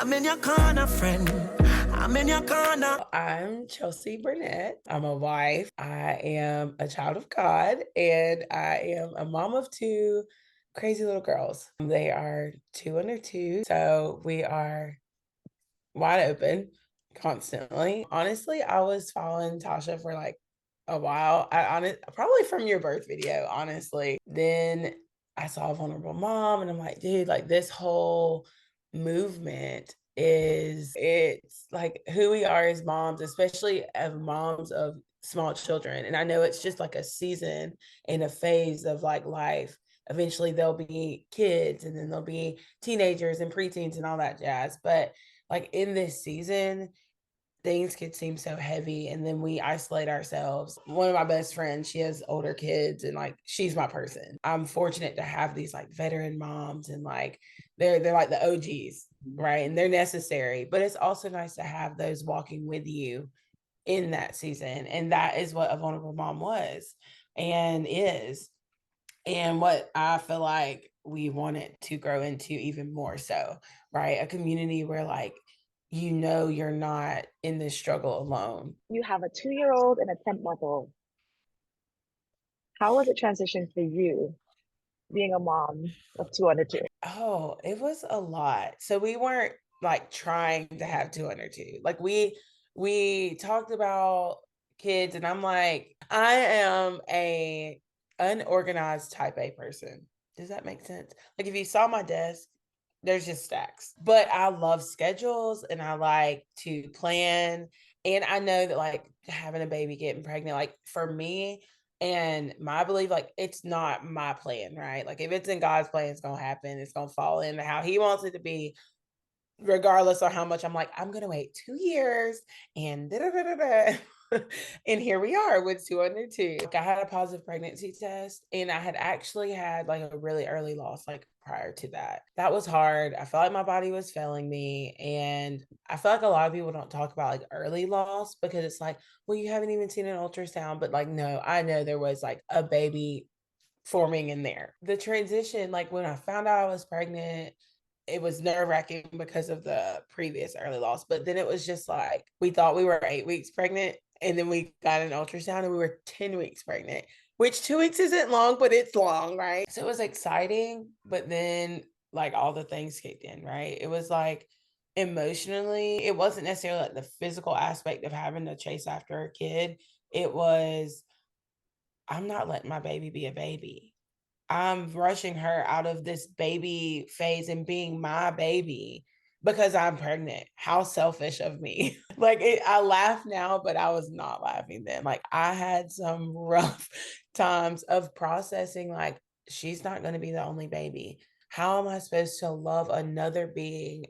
I'm in your corner, friend. I'm in your corner. I'm Chelsea Burnett. I'm a wife. I am a child of God, and I am a mom of two crazy little girls. They are 2 under 2, so we are wide open constantly. Honestly, I was following Tasha for like a while. Probably from your birth video, honestly. Then I saw a vulnerable mom, and I'm like, dude, like this whole movement it's like who we are as moms, especially as moms of small children. And I know it's just like a season and a phase of like life. Eventually there'll be kids, and then there'll be teenagers and preteens and all that jazz. But like in this season, things could seem so heavy, and then we isolate ourselves. One of my best friends, she has older kids, and like she's my person. I'm fortunate to have these like veteran moms, and like they're like the OGs, right? And they're necessary, but it's also nice to have those walking with you in that season. And that is what a vulnerable mom was and is, and what I feel like we want it to grow into even more so, right? A community where like you're not in this struggle alone. You have a 2-year-old and a 10-month-old. How was it transition for you being a mom of 2 under 2? Oh, it was a lot. So we weren't like trying to have 202. Like we talked about kids, and I'm like, I am a unorganized type A person. Does that make sense? Like if you saw my desk, there's just stacks. But I love schedules, and I like to plan. And I know that like having a baby, getting pregnant, like for me, and my belief, like it's not my plan, right? Like if it's in God's plan, it's gonna happen. It's gonna fall into how He wants it to be, regardless of how much I'm like, I'm gonna wait 2 years and da da da da da. And here we are with 202. Like I had a positive pregnancy test, and I had actually had like a really early loss, like prior to that. That was hard. I felt like my body was failing me. And I feel like a lot of people don't talk about like early loss because it's like, well, you haven't even seen an ultrasound. But like, no, I know there was like a baby forming in there. The transition, like when I found out I was pregnant, it was nerve wracking because of the previous early loss. But then it was just like, we thought we were 8 weeks pregnant, and then we got an ultrasound and we were 10 weeks pregnant, which 2 weeks isn't long, but it's long, right? So it was exciting. But then like all the things kicked in, right? It was like emotionally, it wasn't necessarily like the physical aspect of having to chase after a kid. It was, I'm not letting my baby be a baby. I'm rushing her out of this baby phase and being my baby because I'm pregnant. How selfish of me. I laugh now, but I was not laughing then. Like I had some rough times of processing, like, she's not going to be the only baby. How am I supposed to love another being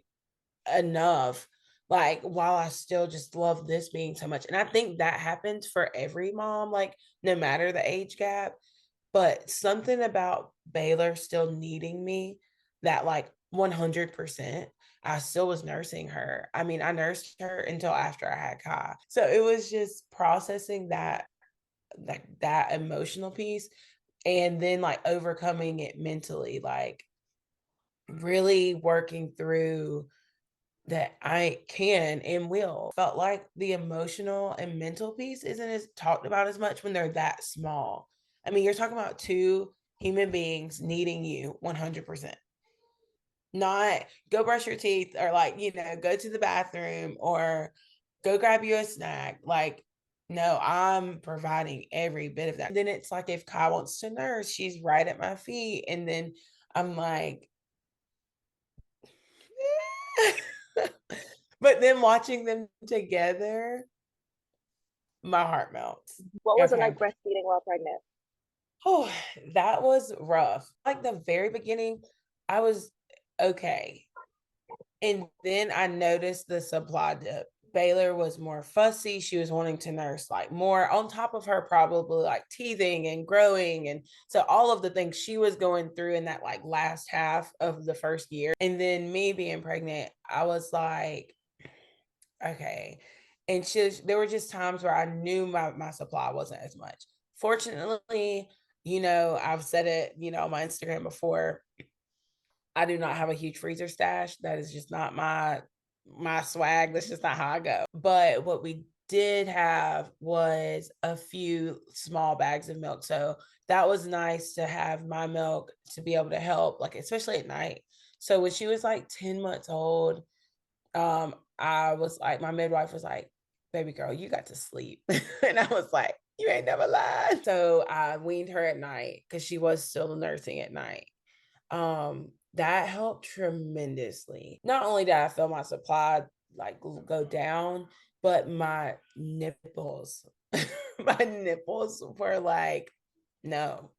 enough, like while I still just love this being so much? And I think that happens for every mom, like no matter the age gap. But something about Baylor still needing me, that like 100%, I still was nursing her. I mean, I nursed her until after I had Kai. So it was just processing that, like that emotional piece, and then like overcoming it mentally, like really working through that I can and will. Felt like the emotional and mental piece isn't as talked about as much when they're that small. I mean, you're talking about two human beings needing you 100%. Not go brush your teeth, or like, go to the bathroom or go grab you a snack. Like, no, I'm providing every bit of that. Then it's like if Kai wants to nurse, she's right at my feet. And then I'm like, but then watching them together, my heart melts. What was it Okay. like breastfeeding while pregnant? Oh, that was rough. Like the very beginning, I was okay. And then I noticed the supply dip. Baylor was more fussy. She was wanting to nurse like more on top of her, probably like teething and growing. And so all of the things she was going through in that like last half of the first year. And then me being pregnant, I was like, okay. And there were just times where I knew my supply wasn't as much. Fortunately, I've said it, on my Instagram before, I do not have a huge freezer stash. That is just not my my swag. That's just not how I go. But what we did have was a few small bags of milk. So that was nice to have my milk to be able to help, like, especially at night. So when she was like 10 months old, I was like, my midwife was like, baby girl, you got to sleep. And I was like, you ain't never lied. So I weaned her at night because she was still nursing at night. That helped tremendously. Not only did I feel my supply like go down, but my nipples, my nipples were like, no,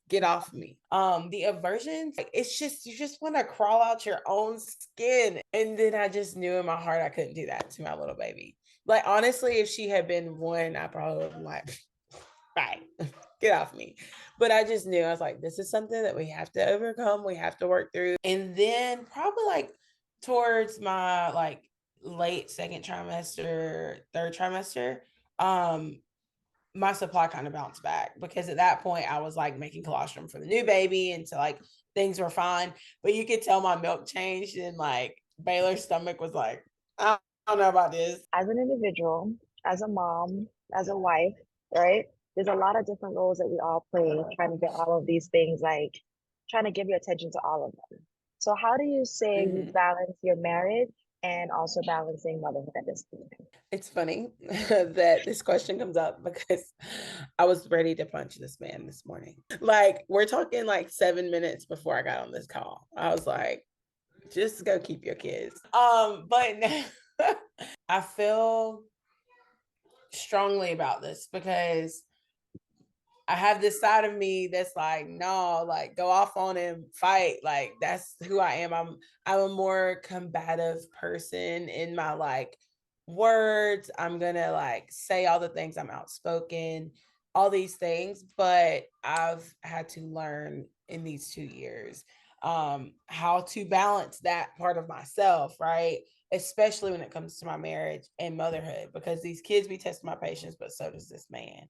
get off me. The aversion, like, it's just, you just want to crawl out your own skin. And then I just knew in my heart I couldn't do that to my little baby. Like, honestly, if she had been one, I probably would have been like, right, get off me. But I just knew, I was like, this is something that we have to overcome, we have to work through. And then probably like towards my like late second trimester, third trimester, my supply kind of bounced back, because at that point I was like making colostrum for the new baby, and so like things were fine. But you could tell my milk changed, and like Baylor's stomach was like, I don't know about this. As an individual, as a mom, as a wife, right? There's a lot of different roles that we all play, trying to get all of these things, like trying to give your attention to all of them. So how do you say you balance your marriage and also balancing motherhood at this point? It's funny that this question comes up because I was ready to punch this man this morning. Like, we're talking like 7 minutes before I got on this call. I was like, just go keep your kids. But I feel strongly about this because I have this side of me that's like, no, like, go off on him, fight. Like, that's who I am. I'm a more combative person in my like words. I'm gonna like say all the things, I'm outspoken, all these things. But I've had to learn in these 2 years how to balance that part of myself, right? Especially when it comes to my marriage and motherhood, because these kids be testing my patience, but so does this man.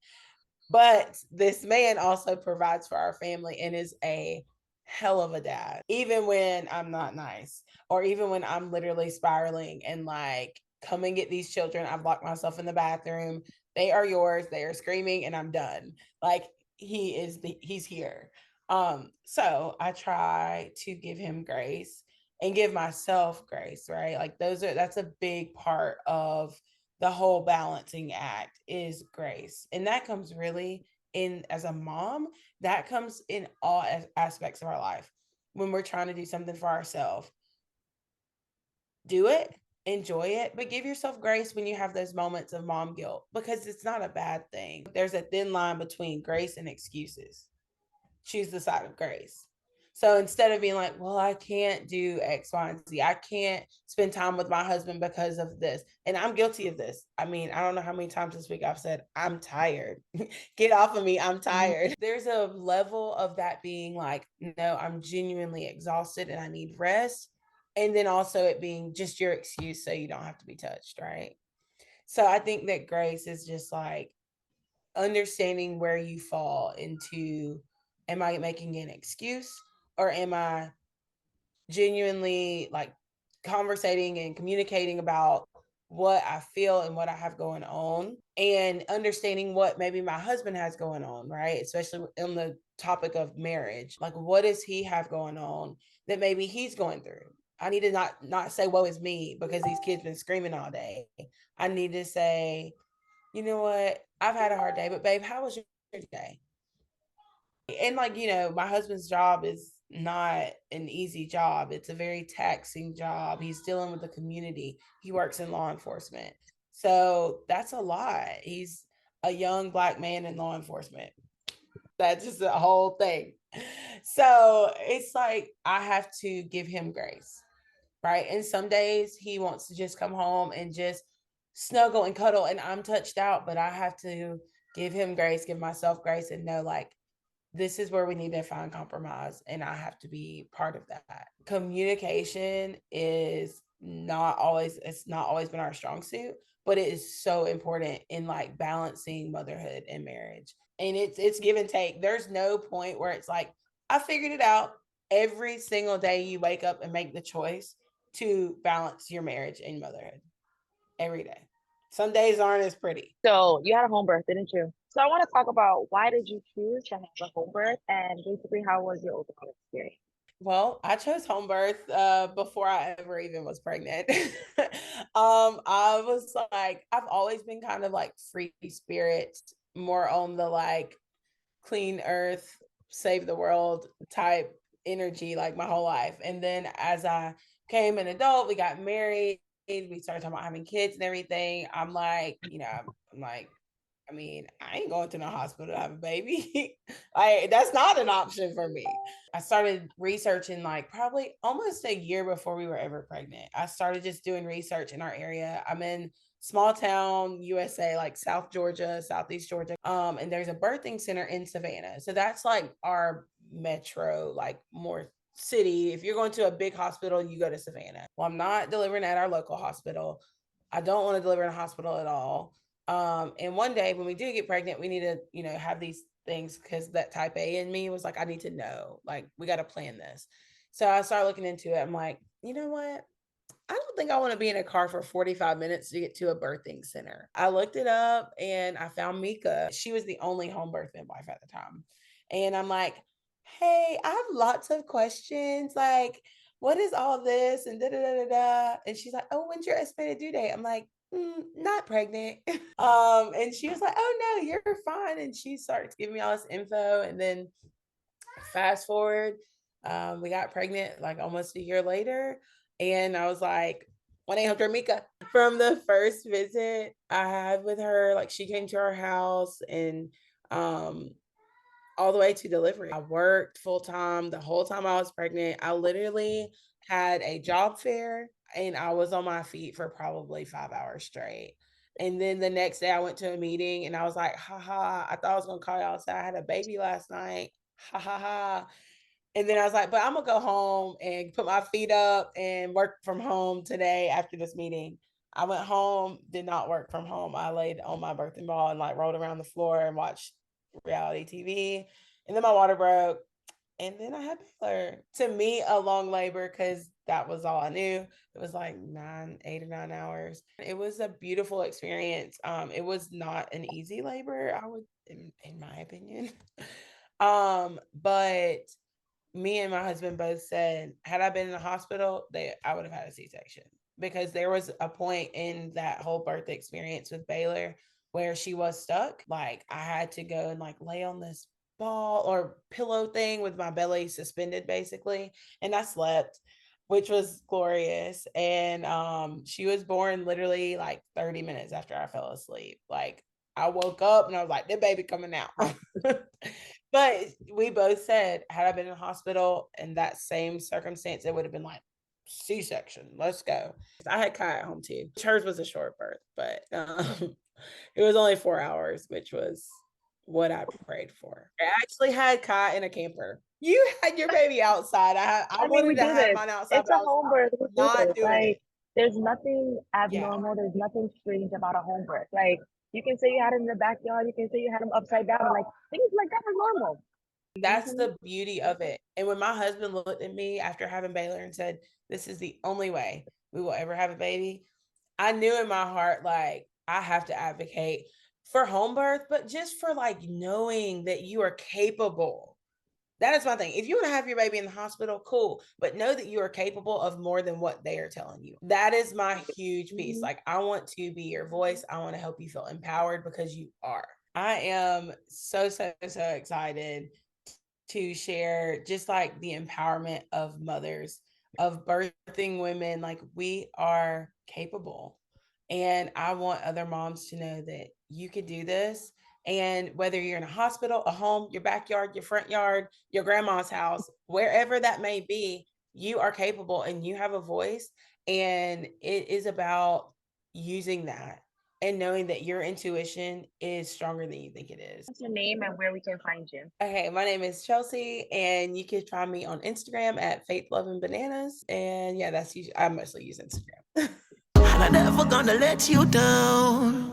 But this man also provides for our family and is a hell of a dad, even when I'm not nice, or even when I'm literally spiraling and like, come and get these children. I've locked myself in the bathroom. They are yours. They are screaming and I'm done. Like, he's here. So I try to give him grace and give myself grace, right? Like, that's a big part of the whole balancing act, is grace. And that comes really in, as a mom, that comes in all aspects of our life. When we're trying to do something for ourselves, do it, enjoy it, but give yourself grace when you have those moments of mom guilt, because it's not a bad thing. There's a thin line between grace and excuses. Choose the side of grace. So instead of being like, well, I can't do X, Y, and Z, I can't spend time with my husband because of this. And I'm guilty of this. I mean, I don't know how many times this week I've said, I'm tired. Get off of me. I'm tired. There's a level of that being like, no, I'm genuinely exhausted and I need rest. And then also it being just your excuse so you don't have to be touched, right? So I think that grace is just like understanding where you fall into, am I making an excuse, or am I genuinely like conversating and communicating about what I feel and what I have going on, and understanding what maybe my husband has going on, right? Especially on the topic of marriage. Like, what does he have going on that maybe he's going through? I need to not say woe is me because these kids been screaming all day. I need to say, you know what? I've had a hard day, but babe, how was your day? And like, my husband's job is not an easy job. It's a very taxing job. He's dealing with the community. He works in law enforcement. So that's a lot. He's a young Black man in law enforcement. That's just a whole thing. So it's like, I have to give him grace, right? And some days he wants to just come home and just snuggle and cuddle, and I'm touched out, but I have to give him grace, give myself grace, and know like, this is where we need to find compromise, and I have to be part of that. Communication is not always, it's not always been our strong suit, but it is so important in like balancing motherhood and marriage. And it's give and take. There's no point where it's like, I figured it out. Every single day you wake up and make the choice to balance your marriage and motherhood every day. Some days aren't as pretty. So you had a home birth, didn't you? So I want to talk about why did you choose to have a home birth and basically how was your overall experience? Well, I chose home birth before I ever even was pregnant. I was like, I've always been kind of like free spirit, more on the like clean earth, save the world type energy like my whole life. And then as I became an adult, we got married, we started talking about having kids and everything. I'm like, I'm like, I mean, I ain't going to no hospital to have a baby. That's not an option for me. I started researching like probably almost a year before we were ever pregnant. I started just doing research in our area. I'm in small town USA, like South Georgia, Southeast Georgia. And there's a birthing center in Savannah. So that's like our metro, like more city. If you're going to a big hospital, you go to Savannah. Well, I'm not delivering at our local hospital. I don't want to deliver in a hospital at all. And one day when we do get pregnant, we need to, have these things because that type A in me was like, I need to know, like, we got to plan this. So I started looking into it. I'm like, you know what? I don't think I want to be in a car for 45 minutes to get to a birthing center. I looked it up and I found Mika. She was the only home birth midwife at the time. And I'm like, hey, I have lots of questions. Like, what is all this? And da da da da da. And she's like, oh, when's your estimated due date? I'm like, not pregnant. And she was like, oh no, you're fine. And she started giving me all this info. And then fast forward, we got pregnant like almost a year later. And I was like, 1-800-MIKA. From the first visit I had with her, like she came to our house and all the way to delivery. I worked full time the whole time I was pregnant. I literally had a job fair and I was on my feet for probably 5 hours straight. And then the next day I went to a meeting and I was like, haha, I thought I was gonna call y'all and say I had a baby last night. Ha ha ha. And then I was like, but I'm gonna go home and put my feet up and work from home today after this meeting. I went home, did not work from home. I laid on my birthing ball and like rolled around the floor and watched reality TV. And then my water broke. And then I had Baylor. To me, a long labor because that was all I knew. It was like 8 or 9 hours. It was a beautiful experience. It was not an easy labor, I would, in my opinion. But me and my husband both said, had I been in the hospital, I would have had a C-section because there was a point in that whole birth experience with Baylor where she was stuck. Like I had to go and like lay on this ball or pillow thing with my belly suspended basically. And I slept, which was glorious. And she was born literally like 30 minutes after I fell asleep. Like I woke up and I was like, the baby coming out. But we both said, had I been in the hospital in that same circumstance, it would have been like C-section. Let's go. I had Kai at home too. Hers was a short birth, but it was only 4 hours, which was what I prayed for. I actually had Kai in a camper. You had your baby outside. I I mean, we wanted to do have this. mine outside, It's but a I was home birth. We do not this. doing it. Like, there's nothing Yeah. abnormal. There's nothing strange about a home birth. Like, you can say you had it in the backyard. You can say you had them upside down. Like, things like that are normal. That's the beauty of it. And when my husband looked at me after having Baylor and said, this is the only way we will ever have a baby, I knew in my heart, like, I have to advocate for home birth, but just for like knowing that you are capable. That is my thing. If you want to have your baby in the hospital, cool, but know that you are capable of more than what they are telling you. That is my huge piece. Like, I want to be your voice. I want to help you feel empowered because you are. I am so, so, so excited to share just like the empowerment of mothers, of birthing women. Like we are capable. And I want other moms to know that you can do this. And whether you're in a hospital, a home, your backyard, your front yard, your grandma's house, wherever that may be, you are capable and you have a voice. And it is about using that and knowing that your intuition is stronger than you think it is. What's your name and where we can find you? Okay, my name is Chelsea, and you can find me on Instagram at Faith Loving Bananas. And yeah, that's usually I mostly use Instagram. And I'm never gonna let you down.